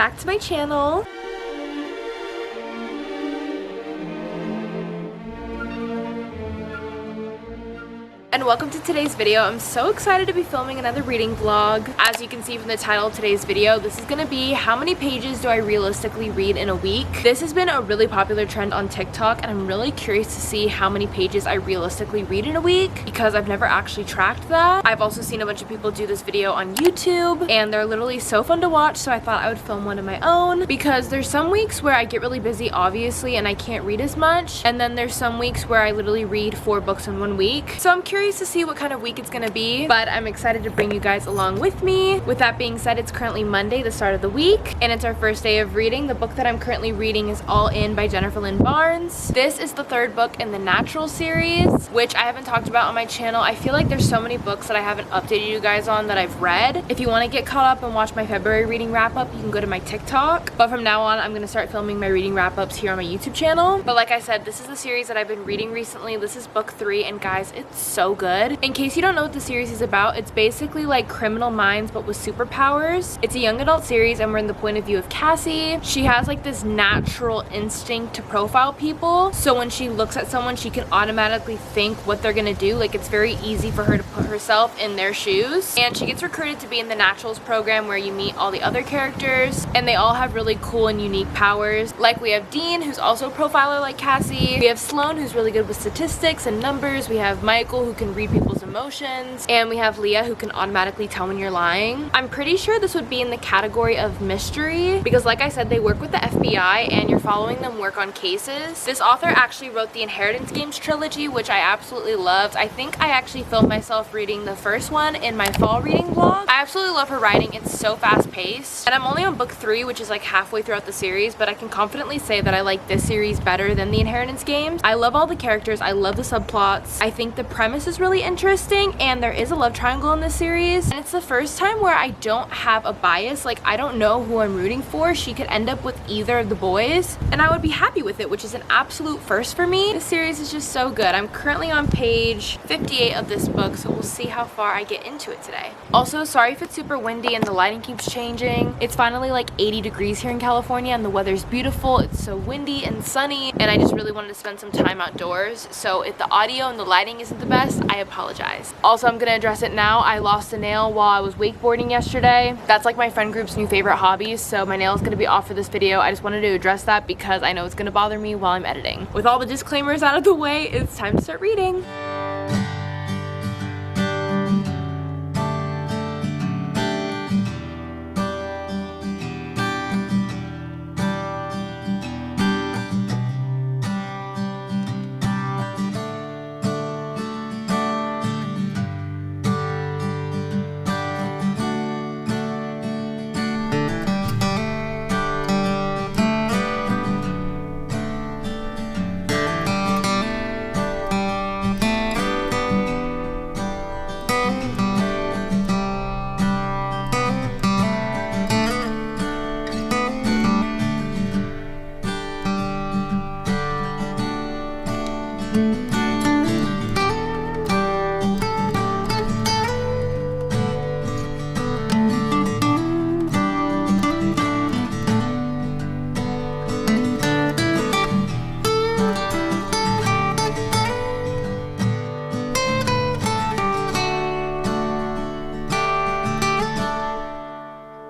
back to my channel. And welcome to today's video. I'm so excited to be filming another reading vlog. As you can see from the title of today's video, this is going to be how many pages do I realistically read in a week. This has been a really popular trend on TikTok, and I'm really curious to see how many pages I realistically read in a week because I've never actually tracked that. I've also seen a bunch of people do this video on YouTube, and they're literally so fun to watch, so I thought I would film one of my own because there's some weeks where I get really busy, obviously, and I can't read as much, and then there's some weeks where I literally read 4 books in 1 week. So I'm curious to see what kind of week it's gonna be, but I'm excited to bring you guys along with me. With that being said, it's currently Monday, the start of the week, and it's our first day of reading. The book that I'm currently reading is All In by Jennifer Lynn Barnes. This is the 3rd book in the Natural series, which I haven't talked about on my channel. I feel like there's so many books that I haven't updated you guys on that I've read. If you want to get caught up and watch my February reading wrap-up, you can go to my TikTok, but from now on I'm gonna start filming my reading wrap-ups here on my YouTube channel. But like I said, this is the series that I've been reading recently. This is book 3, and guys, it's so good. In case you don't know what the series is about, it's basically like Criminal Minds but with superpowers. It's a young adult series, and we're in the point of view of Cassie. She has like this natural instinct to profile people, so when she looks at someone she can automatically think what they're gonna do. Like, it's very easy for her to put herself in their shoes, and she gets recruited to be in the Naturals program where you meet all the other characters, and they all have really cool and unique powers. Like, we have Dean, who's also a profiler like Cassie. We have Sloan, who's really good with statistics and numbers. We have Michael, who can read people's emotions, and we have Leah, who can automatically tell when you're lying. I'm pretty sure this would be in the category of mystery because, like I said, they work with the FBI and you're following them work on cases. This author actually wrote the Inheritance Games trilogy, which I absolutely loved. I think I actually filmed myself reading the first one in my fall reading vlog. I absolutely love her writing. It's so fast paced, and I'm only on book 3, which is like halfway throughout the series, but I can confidently say that I like this series better than the Inheritance Games. I love all the characters. I love the subplots. I think the premise is really interesting, and there is a love triangle in this series, and it's the first time where I don't have a bias. Like, I don't know who I'm rooting for. She could end up with either of the boys and I would be happy with it, which is an absolute first for me. This series is just so good. I'm currently on page 58 of this book, so we'll see how far I get into it today. Also, sorry if it's super windy and the lighting keeps changing. It's finally like 80 degrees here in California and the weather's beautiful. It's so windy and sunny, and I just really wanted to spend some time outdoors, so if the audio and the lighting isn't the best, I apologize. Also, I'm gonna address it now. I lost a nail while I was wakeboarding yesterday. That's like my friend group's new favorite hobbies, so my nail is gonna be off for this video. I just wanted to address that because I know it's gonna bother me while I'm editing. With all the disclaimers out of the way, it's time to start reading.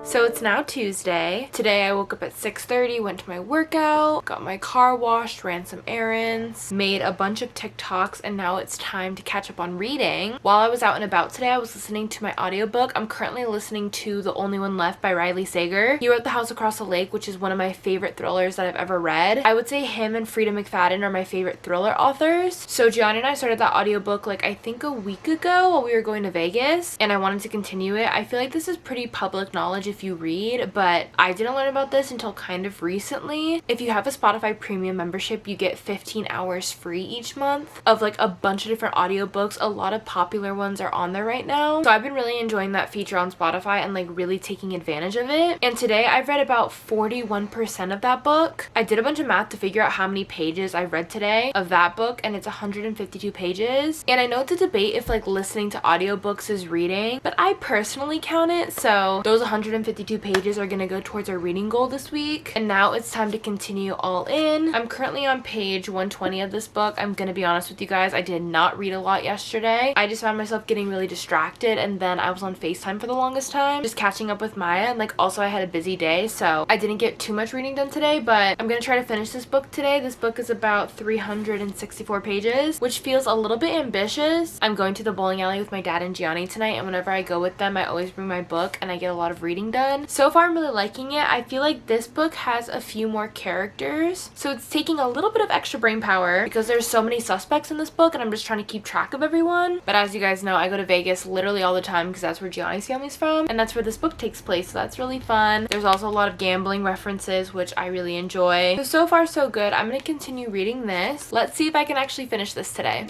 So it's now Tuesday. Today I woke up at 6:30, went to my workout, got my car washed, ran some errands, made a bunch of TikToks, and now it's time to catch up on reading. While I was out and about today, I was listening to my audiobook. I'm currently listening to The Only One Left by Riley Sager. He wrote The House Across the Lake, which is one of my favorite thrillers that I've ever read. I would say him and Frida McFadden are my favorite thriller authors. So Gianni and I started that audiobook like I think a week ago while we were going to Vegas, and I wanted to continue it. I feel like this is pretty public knowledge if you read, but I didn't learn about this until kind of recently. If you have a Spotify premium membership, you get 15 hours free each month of like a bunch of different audiobooks. A lot of popular ones are on there right now, so I've been really enjoying that feature on Spotify and like really taking advantage of it. And today I've read about 41% of that book. I did a bunch of math to figure out how many pages I read today of that book, and it's 152 pages. And I know it's a debate if like listening to audiobooks is reading, but I personally count it, so those 152 252 pages are gonna go towards our reading goal this week. And now it's time to continue all in. I'm currently on page 120 of this book. I'm gonna be honest with you guys, I did not read a lot yesterday. I just found myself getting really distracted, and then I was on FaceTime for the longest time, just catching up with Maya, and like also I had a busy day, so I didn't get too much reading done today, but I'm gonna try to finish this book today. This book is about 364 pages, which feels a little bit ambitious. I'm going to the bowling alley with my dad and Gianni tonight, and whenever I go with them, I always bring my book and I get a lot of reading done. So far, I'm really liking it. I feel like this book has a few more characters, so it's taking a little bit of extra brain power because there's so many suspects in this book and I'm just trying to keep track of everyone. But as you guys know, I go to Vegas literally all the time because that's where Gianni's family's from, and that's where this book takes place, so that's really fun. There's also a lot of gambling references, which I really enjoy. So far so good. I'm gonna continue reading this. Let's see if I can actually finish this today.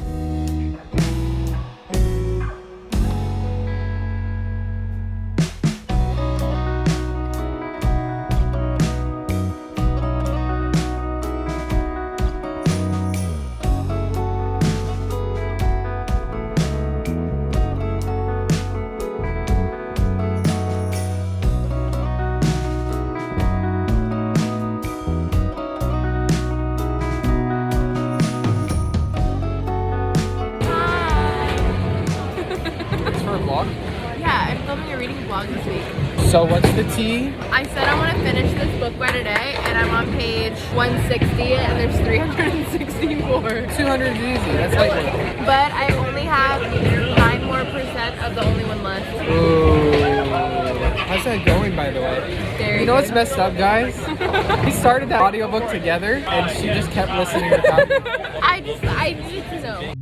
Yeah, I'm filming a reading vlog this week. So what's the tea? I said I want to finish this book by today, and I'm on page 160, and there's 364. 200 is easy. That's like one. But I only have 9% more of the only one left. Ooh. How's that going, by the way? Very You know what's good. messed up, guys? We started that audiobook together, and she just kept listening without me. I need to know.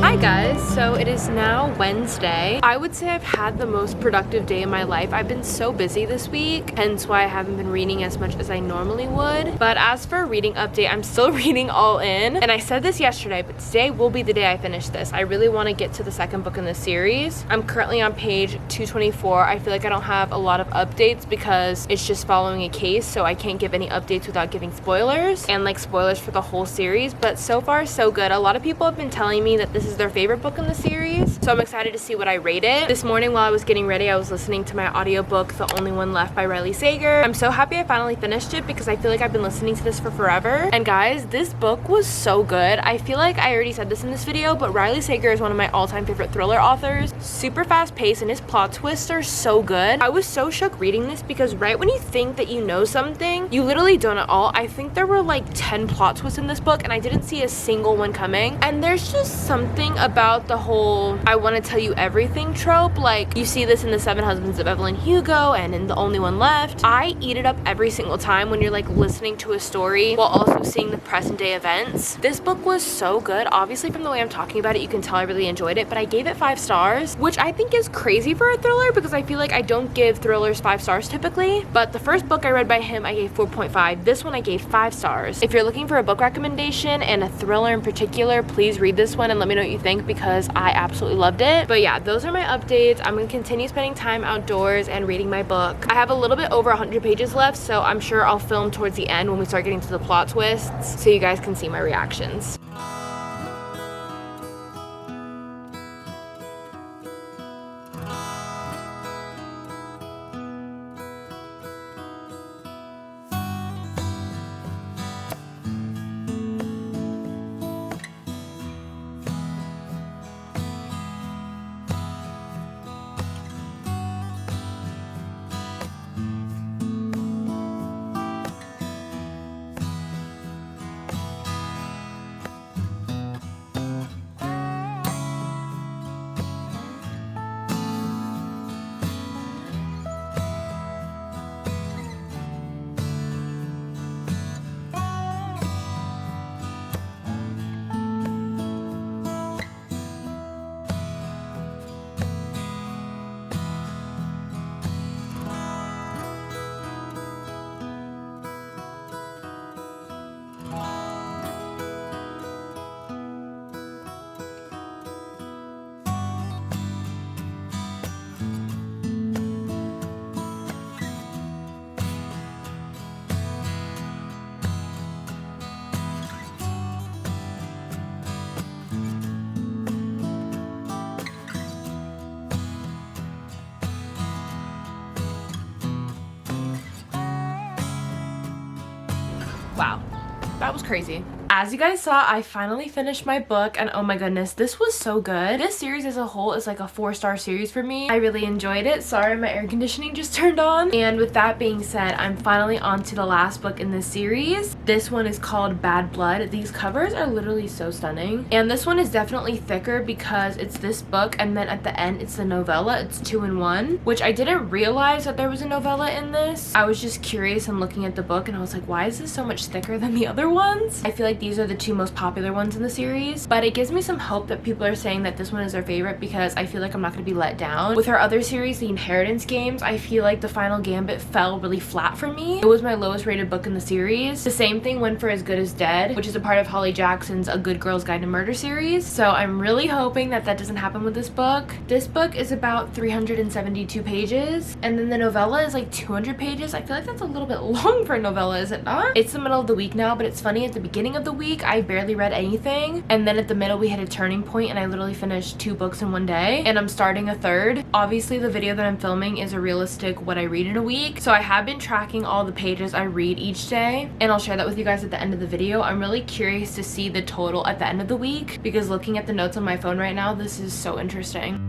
Hi guys, so it is now Wednesday. I would say I've had the most productive day of my life. I've been so busy this week, hence why I haven't been reading as much as I normally would. But as for a reading update, I'm still reading all in. And I said this yesterday, but today will be the day I finish this. I really want to get to the second book in the series. I'm currently on page 224. I feel like I don't have a lot of updates because it's just following a case, so I can't give any updates without giving spoilers and like spoilers for the whole series. But so far so good. A lot of people have been telling me that this is their favorite book in the series, so I'm excited to see what I rate it. This morning while I was getting ready, I was listening to my audiobook The Only One Left by Riley Sager. I'm so happy I finally finished it because I feel like I've been listening to this for forever. And guys, this book was so good. I feel like I already said this in this video, but Riley Sager is one of my all-time favorite thriller authors. Super fast paced, and his plot twists are so good. I was so shook reading this because right when you think that you know something, you literally don't at all. I think there were like 10 plot twists in this book and I didn't see a single one coming. And there's just something about the whole I want to tell you everything trope. Like, you see this in The Seven Husbands of Evelyn Hugo and in The Only One Left. I eat it up every single time when you're like listening to a story while also seeing the present day events. This book was so good. Obviously from the way I'm talking about it, you can tell I really enjoyed it, but I gave it 5 stars, which I think is crazy for a thriller because I feel like I don't give thrillers 5 stars typically. But the first book I read by him, I gave 4.5. This one I gave 5 stars. If you're looking for a book recommendation and a thriller in particular, please read this one and let me know what you think because I absolutely loved it. But yeah, those are my updates. I'm gonna continue spending time outdoors and reading my book. I have a little bit over 100 pages left, so I'm sure I'll film towards the end when we start getting to the plot twists so you guys can see my reactions. That was crazy. As you guys saw, I finally finished my book, and oh my goodness, this was so good. This series as a whole is like a 4-star series for me. I really enjoyed it. Sorry, my air conditioning just turned on. And with that being said, I'm finally on to the last book in this series. This one is called Bad Blood. These covers are literally so stunning. And this one is definitely thicker because it's this book, and then at the end, it's the novella. It's 2 in 1, which I didn't realize that there was a novella in this. I was just curious and looking at the book, and I was like, why is this so much thicker than the other ones? I feel like these are the 2 most popular ones in the series, but it gives me some hope that people are saying that this one is their favorite because I feel like I'm not going to be let down. With her other series, The Inheritance Games, I feel like The Final Gambit fell really flat for me. It was my lowest rated book in the series. The same thing went for As Good as Dead, which is a part of Holly Jackson's A Good Girl's Guide to Murder series, so I'm really hoping that that doesn't happen with this book. This book is about 372 pages, and then the novella is like 200 pages. I feel like that's a little bit long for a novella, is it not? It's the middle of the week now, but it's funny, at the beginning of the week I barely read anything, and then at the middle we hit a turning point and I literally finished 2 books in one day, and I'm starting a third. Obviously the video that I'm filming is a realistic what I read in a week, so I have been tracking all the pages I read each day, and I'll share that with you guys at the end of the video. I'm really curious to see the total at the end of the week because looking at the notes on my phone right now, this is so interesting.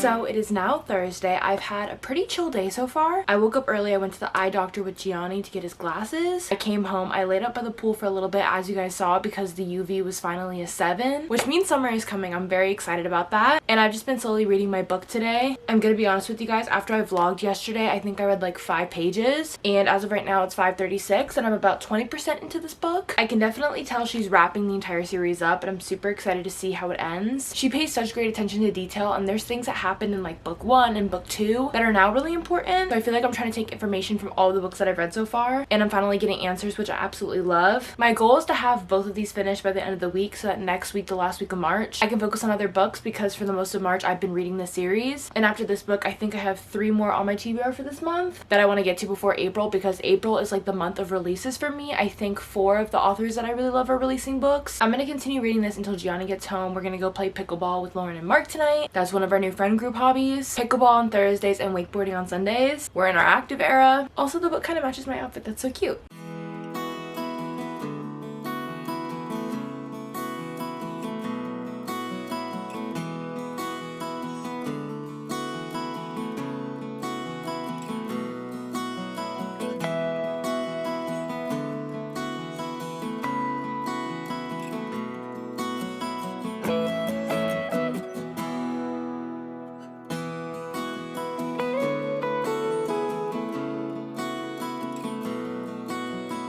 So it is now Thursday. I've had a pretty chill day so far. I woke up early. I went to the eye doctor with Gianni to get his glasses. I came home. I laid up by the pool for a little bit, as you guys saw, because the UV was finally a 7, which means summer is coming. I'm very excited about that. And I've just been slowly reading my book today. I'm gonna be honest with you guys. After I vlogged yesterday, I think I read like 5 pages. And as of right now, it's 5:36 and I'm about 20% into this book. I can definitely tell she's wrapping the entire series up, and I'm super excited to see how it ends. She pays such great attention to detail, and there's things that happen in like book 1 and book 2 that are now really important. So I feel like I'm trying to take information from all the books that I've read so far, and I'm finally getting answers, which I absolutely love. My goal is to have both of these finished by the end of the week so that next week, the last week of March, I can focus on other books, because for the most of March I've been reading this series, and after this book I think I have 3 more on my TBR for this month that I want to get to before April, because April is like the month of releases for me. I think 4 of the authors that I really love are releasing books. I'm gonna continue reading this until Gianni gets home. We're gonna go play pickleball with Lauren and Mark tonight. That's one of our new friend group hobbies. Pickleball on Thursdays and wakeboarding on Sundays. We're in our active era. Also, the book kind of matches my outfit. That's so cute.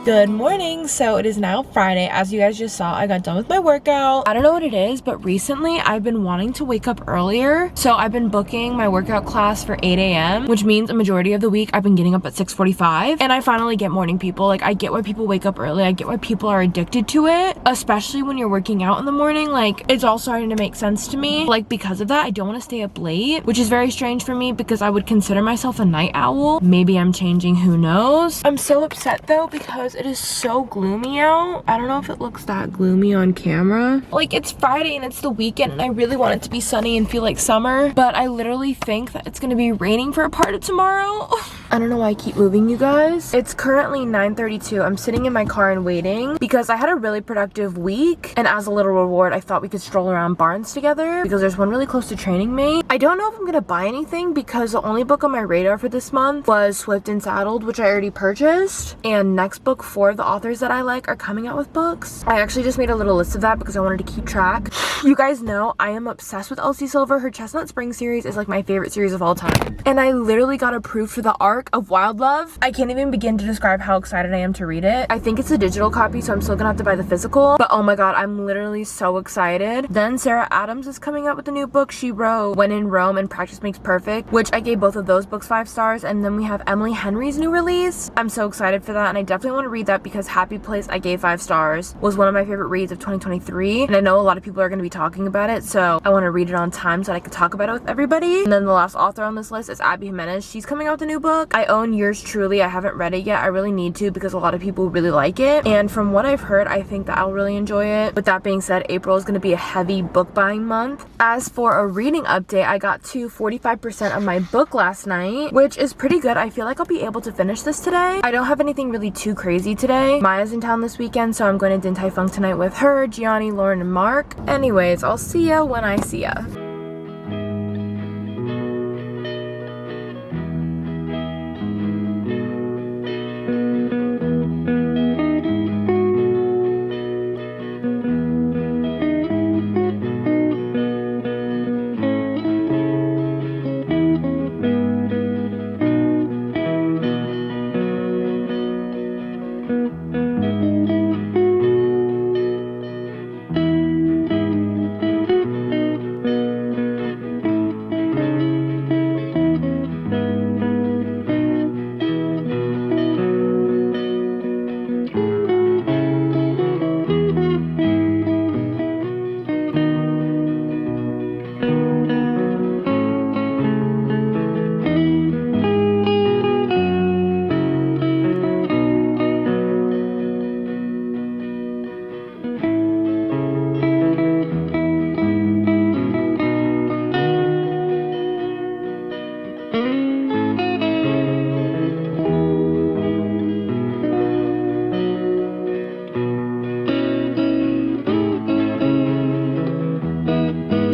Good morning. So it is now Friday. As you guys just saw, I got done with my workout. I don't know what it is, but recently I've been wanting to wake up earlier. So I've been booking my workout class for 8 a.m., which means a majority of the week I've been getting up at 6:45. And I finally get morning people. Like, I get why people wake up early. I get why people are addicted to it, especially when you're working out in the morning. Like, it's all starting to make sense to me. Like, because of that, I don't want to stay up late, which is very strange for me because I would consider myself a night owl. Maybe I'm changing, who knows? I'm so upset though because it is so gloomy out. I don't know if it looks that gloomy on camera. Like, it's Friday and it's the weekend and I really want it to be sunny and feel like summer, but I literally think that it's gonna be raining for a part of tomorrow. I don't know why I keep moving, you guys. It's currently 9:32. I'm sitting in my car and waiting because I had a really productive week, and as a little reward I thought we could stroll around Barnes together because there's one really close to Training Mate. I don't know if I'm gonna buy anything because the only book on my radar for this month was Swift and Saddled, which I already purchased, and next book 4 of the authors that I like are coming out with books. I actually just made a little list of that because I wanted to keep track. You guys know I am obsessed with Elsie Silver. Her Chestnut Spring series is like my favorite series of all time, and I literally got approved for the arc of Wild Love. I can't even begin to describe how excited I am to read it. I think it's a digital copy, so I'm still gonna have to buy the physical, but oh my god, I'm literally so excited. Then Sarah Adams is coming out with a new book she wrote, When in Rome and Practice Makes Perfect, which I gave both of those books 5 stars. And then we have Emily Henry's new release. I'm so excited for that, and I definitely want to read that because Happy Place, I gave 5 stars, was one of my favorite reads of 2023, and I know a lot of people are going to be talking about it, so I want to read it on time so that I can talk about it with everybody. And then the last author on this list is Abby Jimenez. She's coming out with a new book. I own Yours Truly. I haven't read it yet. I really need to because a lot of people really like it, and from what I've heard, I think that I'll really enjoy it. With that being said, April is going to be a heavy book buying month. As for a reading update, I got to 45% of my book last night, which is pretty good. I feel like I'll be able to finish this today. I don't have anything really too crazy today. Maya's in town this weekend, so I'm going to Din Tai Fung tonight with her, Gianni, Lauren, and Mark. Anyways, I'll see ya when I see ya.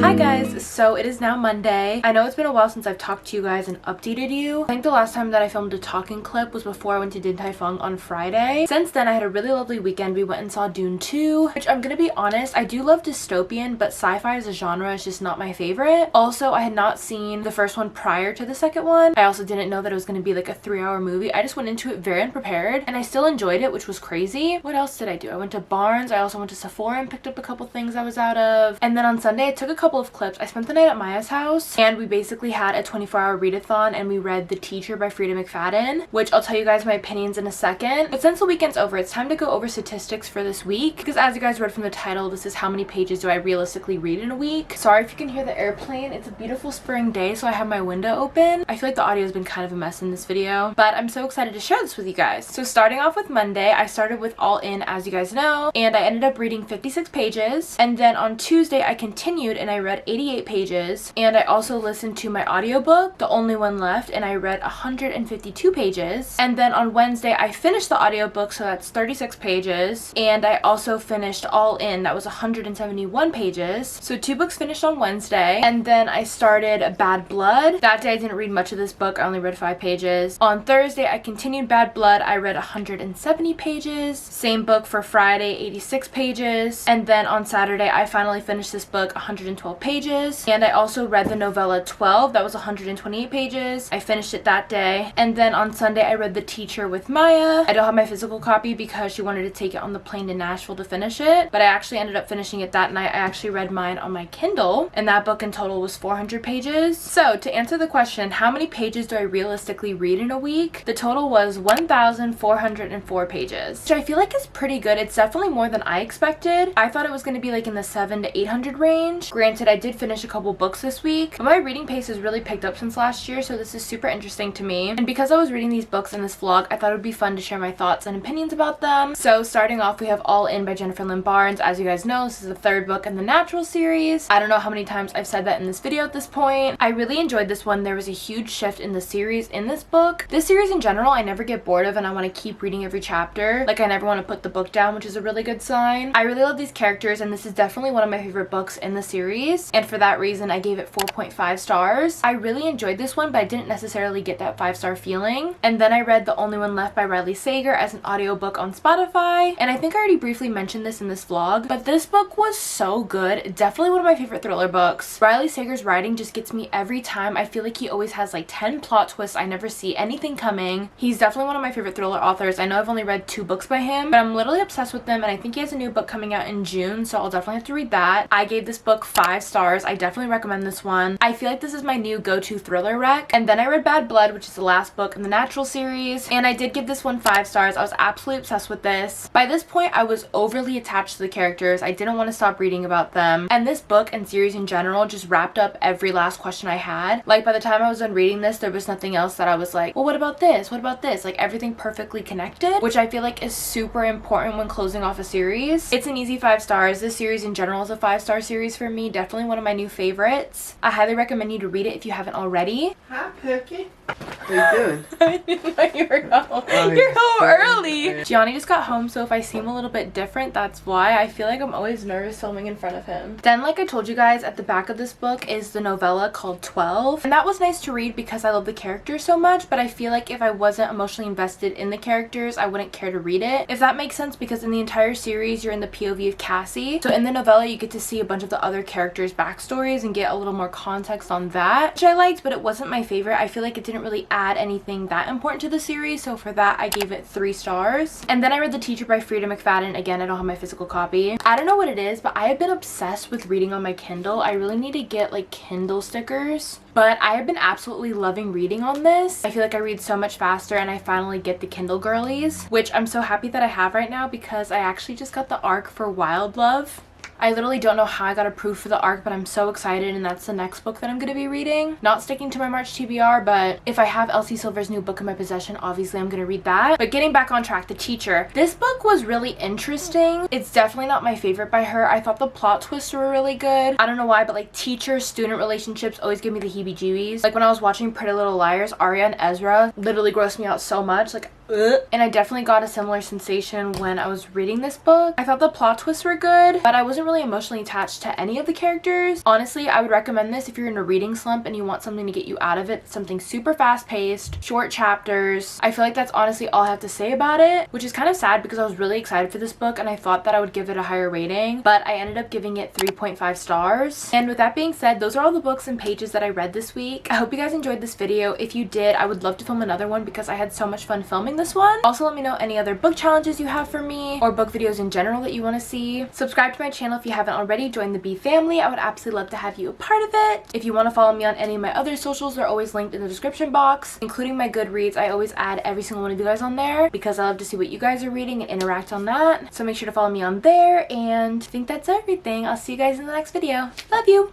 Hi guys, so it is now Monday. I know it's been a while since I've talked to you guys and updated you. I think the last time that I filmed a talking clip was before I went to Din Tai Fung on Friday. Since then, I had a really lovely weekend. We went and saw Dune 2, which I'm gonna be honest, I do love dystopian, but sci-fi as a genre is just not my favorite. Also, I had not seen the first one prior to the second one. I also didn't know that it was gonna be like a 3-hour movie. I just went into it very unprepared, and I still enjoyed it, which was crazy. What else did I do? I went to Barnes. I also went to Sephora and picked up a couple things I was out of. And then on Sunday, I took a couple of clips. I spent the night at Maya's house, and we basically had a 24-hour readathon, and we read The Teacher by Frida McFadden, which I'll tell you guys my opinions in a second. But since the weekend's over, it's time to go over statistics for this week, because as you guys read from the title, this is how many pages do I realistically read in a week. Sorry if you can hear the airplane. It's a beautiful spring day, so I have my window open. I feel like the audio has been kind of a mess in this video, but I'm so excited to share this with you guys. So starting off with Monday, I started with All In, as you guys know, and I ended up reading 56 pages. And then on Tuesday, I continued and I read 88 pages, and I also listened to my audiobook, The Only One Left, and I read 152 pages. And then on Wednesday, I finished the audiobook, so that's 36 pages, and I also finished All In, that was 171 pages. So 2 books finished on Wednesday. And then I started Bad Blood. That day I didn't read much of this book, I only read 5 pages. On Thursday, I continued Bad Blood. I read 170 pages. Same book for Friday, 86 pages. And then on Saturday, I finally finished this book, 112 pages. And I also read the novella 12, that was 128 pages. I finished it that day. And then on Sunday, I read The Teacher with Maya. I don't have my physical copy because she wanted to take it on the plane to Nashville to finish it, but I actually ended up finishing it that night. I actually read mine on my Kindle, and that book in total was 400 pages. So to answer the question, how many pages do I realistically read in a week? The total was 1,404 pages, which I feel like is pretty good. It's definitely more than I expected. I thought it was going to be like in the 700 to 800 range. Granted, I did finish a couple books this week, but my reading pace has really picked up since last year, so this is super interesting to me. And because I was reading these books in this vlog, I thought it would be fun to share my thoughts and opinions about them. So starting off, we have All In by Jennifer Lynn Barnes. As you guys know, this is the 3rd book in the Natural series. I don't know how many times I've said that in this video at this point. I really enjoyed this one. There was a huge shift in the series in this book. This series in general, I never get bored of, and I want to keep reading every chapter. Like, I never want to put the book down, which is a really good sign. I really love these characters, and this is definitely one of my favorite books in the series, and for that reason, I gave it 4.5 stars. I really enjoyed this one, but I didn't necessarily get that 5-star feeling. And then I read The Only One Left by Riley Sager as an audiobook on Spotify, and I think I already briefly mentioned this in this vlog, but this book was so good. Definitely one of my favorite thriller books. Riley Sager's writing just gets me every time. I feel like he always has like 10 plot twists. I never see anything coming. He's definitely one of my favorite thriller authors. I know I've only read 2 books by him, but I'm literally obsessed with them, and I think he has a new book coming out in June, so I'll definitely have to read that. I gave this book 5 stars. I definitely definitely recommend this one. I feel like this is my new go-to thriller rec. And then I read Bad Blood, which is the last book in the Natural series, and I did give this one 5 stars. I was absolutely obsessed with this. By this point, I was overly attached to the characters. I didn't want to stop reading about them. And this book and series in general just wrapped up every last question I had. Like, by the time I was done reading this, there was nothing else that I was like, well, what about this? What about this? Like, everything perfectly connected, which I feel like is super important when closing off a series. It's an easy 5 stars. This series in general is a 5-star series for me. Definitely one of my new favorites. I highly recommend you to read it if you haven't already. Hi, Pookie. How you doing? I didn't know you were home. You're home early. Gianni just got home, so if I seem a little bit different, that's why. I feel like I'm always nervous filming in front of him. Then, like I told you guys, at the back of this book is the novella called 12. And that was nice to read because I love the characters so much, but I feel like if I wasn't emotionally invested in the characters, I wouldn't care to read it. If that makes sense, because in the entire series, you're in the POV of Cassie. So in the novella, you get to see a bunch of the other characters' backstories and get a little more context on that, which I liked, but it wasn't my favorite. I feel like it didn't really add anything that important to the series, so for that I gave it 3 stars. And then I read The Teacher by Frida McFadden. Again, I don't have my physical copy. I don't know what it is, but I have been obsessed with reading on my Kindle. I really need to get like Kindle stickers, but I have been absolutely loving reading on this. I feel like I read so much faster, and I finally get the Kindle girlies, which I'm so happy that I have right now because I actually just got the ARC for Wild Love. I literally don't know how I got approved for the ARC, but I'm so excited, and that's the next book that I'm going to be reading. Not sticking to my March TBR, but if I have Elsie Silver's new book in my possession, obviously I'm going to read that. But getting back on track, The Teacher. This book was really interesting. It's definitely not my favorite by her. I thought the plot twists were really good. I don't know why, but like teacher-student relationships always give me the heebie-jeebies. Like when I was watching Pretty Little Liars, Arya and Ezra literally grossed me out so much. Like, and I definitely got a similar sensation when I was reading this book. I thought the plot twists were good, but I wasn't really emotionally attached to any of the characters. Honestly, I would recommend this if you're in a reading slump and you want something to get you out of it. Something super fast-paced, short chapters. I feel like that's honestly all I have to say about it, which is kind of sad because I was really excited for this book and I thought that I would give it a higher rating, but I ended up giving it 3.5 stars. And with that being said, those are all the books and pages that I read this week. I hope you guys enjoyed this video. If you did, I would love to film another one because I had so much fun filming this one. Also, let me know any other book challenges you have for me or book videos in general that you want to see. Subscribe to my channel if you haven't already. Join the B family. I would absolutely love to have you a part of it. If you want to follow me on any of my other socials, they're always linked in the description box, including my Goodreads. I always add every single one of you guys on there because I love to see what you guys are reading and interact on that. So make sure to follow me on there, and I think that's everything. I'll see you guys in the next video. Love you!